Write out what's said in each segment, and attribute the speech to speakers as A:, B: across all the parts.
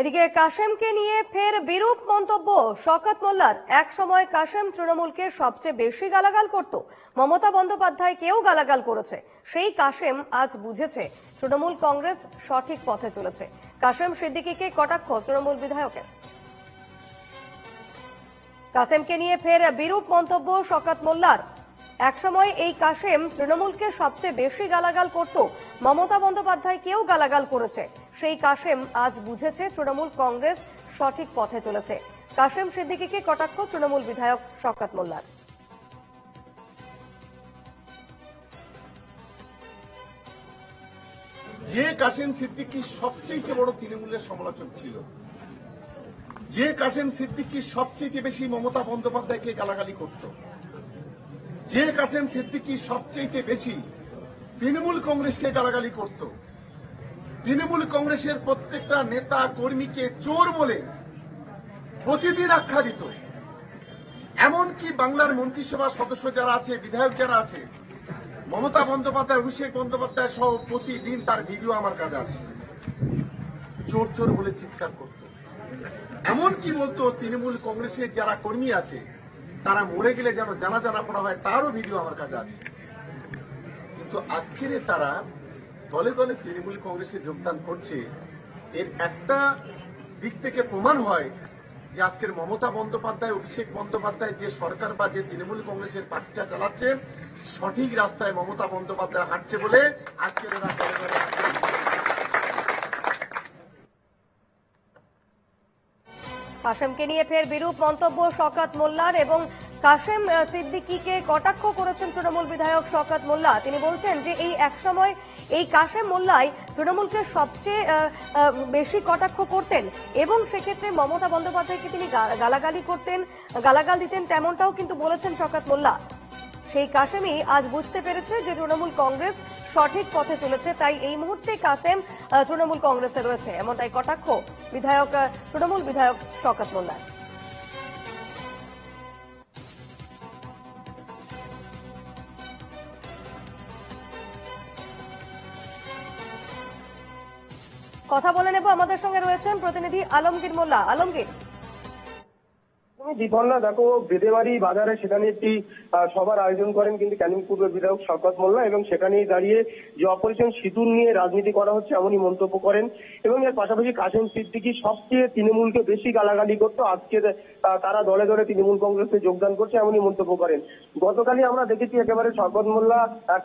A: এদিকে কাশেমকে নিয়ে ফের বিরূপ মন্তব্য শওকত মোল্লার। এক সময় কাশেম তৃণমূলকে সবচেয়ে বেশি গালাগাল করত, মমতা বন্দ্যোপাধ্যায়কেও গালাগাল করেছে। সেই কাশেম আজ বুঝেছে তৃণমূল কংগ্রেস সঠিক পথে চলেছে। কাশেম সিদ্দিকীকে কটাক্ষ তৃণমূল বিধায়কের। কাশেমকে নিয়ে ফের বিরূপ মন্তব্য শওকত মোল্লার। একসময় এই কাশেম তৃণমূলকে সবচেয়ে বেশি গালাগাল করত, মমতা বন্দ্যোপাধ্যায়কেও গালাগাল করেছে। সেই কাশেম আজ বুঝেছে তৃণমূল কংগ্রেস সঠিক পথে চলেছে। কাশেম সিদ্দিকীকে কটাক্ষ তৃণমূল বিধায়ক শওকত মোল্লার।
B: যে কাশেম সিদ্দিকী সবচেয়ে বড় তৃণমূলের সমালোচক ছিল, যে কাশেম সিদ্দিকী সবচেয়ে বেশি মমতা বন্দ্যোপাধ্যায়কে গালাগালি করত, যে কাশেম সিদ্দিকী সবচেয়ে বেশি তৃণমূল কংগ্রেসকে গালাগালি করত, তৃণমূল কংগ্রেসের প্রত্যেকটা নেতা কর্মীকে চোর বলে প্রতিদিন আখ্যা দিত। এমনকি বাংলার মন্ত্রিসভার সদস্য যারা আছে, বিধায়ক যারা আছে, মমতা বন্দ্যোপাধ্যায়, অভিষেক বন্দ্যোপাধ্যায় সহ প্রতিদিন তার ভিডিও আমার কাছে আছে। চোর চোর বলে চিৎকার করত। এমনকি বলতো তৃণমূল কংগ্রেসের যারা কর্মী আছে তারা মরে গেলে যেন জানাজা না পড়া হয়, তারও ভিডিও আমার কাছে আছে। কিন্তু আজকের তারা দলে দলে তৃণমূল কংগ্রেসে যোগদান করছে। এর একটা দিক থেকে প্রমাণ হয় যে আজকের মমতা বন্দ্যোপাধ্যায়, অভিষেক বন্দ্যোপাধ্যায় যে সরকার বা যে তৃণমূল কংগ্রেসের পার্টিটা চালাচ্ছে, সঠিক রাস্তায় মমতা বন্দ্যোপাধ্যায় হাঁটছে বলে আজকের এরা দলে দলে।
A: কাশেমকে নিয়ে ফের বিরূপ মন্তব্য শওকত মোল্লার এবং কাশেম সিদ্দিকীকে কটাক্ষ করেছেন তৃণমূল বিধায়ক শওকত মোল্লা। তিনি বলছেন যে এই একসময় এই কাশেম মোল্লাই তৃণমূলকে সবচেয়ে বেশি কটাক্ষ করতেন এবং সেক্ষেত্রে মমতা বন্দ্যোপাধ্যায়কে তিনি গালাগাল দিতেন, তেমনটাও কিন্তু বলেছেন শওকত মোল্লা। সেই কাশেমই আজ বুঝতে পেরেছে যে তৃণমূল কংগ্রেস সঠিক পথে চলেছে, তাই এই মুহূর্তে কাশেম তৃণমূল কংগ্রেসে রয়েছে, এমনটাই কটাক্ষ তৃণমূল বিধায়ক শওকত মোল্লা। কথা বলে নেব, আমাদের সঙ্গে রয়েছেন প্রতিনিধি আলমগীর মোল্লা। আলমগীর,
C: দীপন্না, দেখো বেদেবাড়ি বাজারে সেখানে একটি সভার আয়োজন করেন কিন্তু ক্যানিং পূর্বের বিধায়ক শওকত মোল্লা এবং সেখানেই দাঁড়িয়ে যে অপারেশন সিঁদুর নিয়ে রাজনীতি করা হচ্ছে এমনই মন্তব্য করেন এবং এর পাশাপাশি কাশেম সিদ্দিকী সবচেয়ে তৃণমূলকে বেশি গালাগালি করতো, আজকে তারা দলে দলে তৃণমূল কংগ্রেসে যোগদান করছে এমনই মন্তব্য করেন। গতকালই আমরা দেখেছি একেবারে শওকত মোল্লা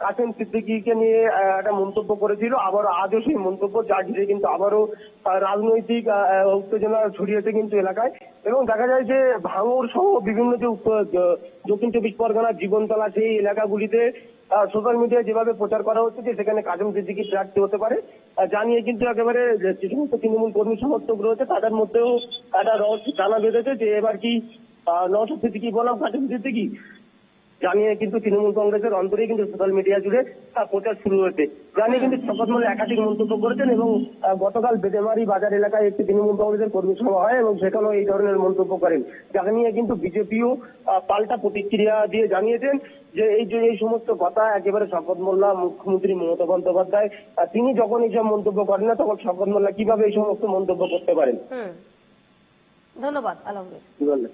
C: কাশেম সিদ্দিকীকে নিয়ে একটা মন্তব্য করেছিল, আবার আজও সেই মন্তব্য, যা ঘিরে কিন্তু আবারও রাজনৈতিক উত্তেজনা ছড়িয়েছে কিন্তু এলাকায়। এবং দেখা যায় যে ভাঙড় সহ বিভিন্ন যে দক্ষিণ চব্বিশ পরগনা, জীবনতলা, সেই এলাকাগুলিতে সোশ্যাল মিডিয়ায় যেভাবে প্রচার করা হচ্ছে যে সেখানে কাশেম সিদ্দিকী প্রার্থী হতে পারে, জানিয়ে কিন্তু একেবারে যে সমস্ত তৃণমূল কর্মী সমর্থক রয়েছে তাদের মধ্যেও একটা রহস্য জানা বেঁধেছে যে এবার কি নওশাদ সিদ্দিকী বনাম কাশেম সিদ্দিকী, জানিয়ে কিন্তু তৃণমূল কংগ্রেসের অন্তরেই কিন্তু সোশ্যাল মিডিয়া জুড়ে প্রচার শুরু হয়েছে। জানিয়ে কিন্তু শওকত মোল্লা একাধিক মন্তব্য করেছেন এবং গতকাল বেদেবাড়ি বাজার এলাকায় একটি তৃণমূল কংগ্রেসের কর্মী সভা হয় এবং সেখানেও এই ধরনের মন্তব্য করেন। জানিয়ে কিন্তু বিজেপিও পাল্টা প্রতিক্রিয়া দিয়ে জানিয়েছেন যে এই সমস্ত কথা একেবারে শওকত মোল্লা, মুখ্যমন্ত্রী মমতা বন্দ্যোপাধ্যায়, তিনি যখন এইসব মন্তব্য করেন না তখন শওকত মোল্লা কিভাবে এই সমস্ত মন্তব্য করতে পারেন।
A: ধন্যবাদ আলমগীর।
C: কি বললেন?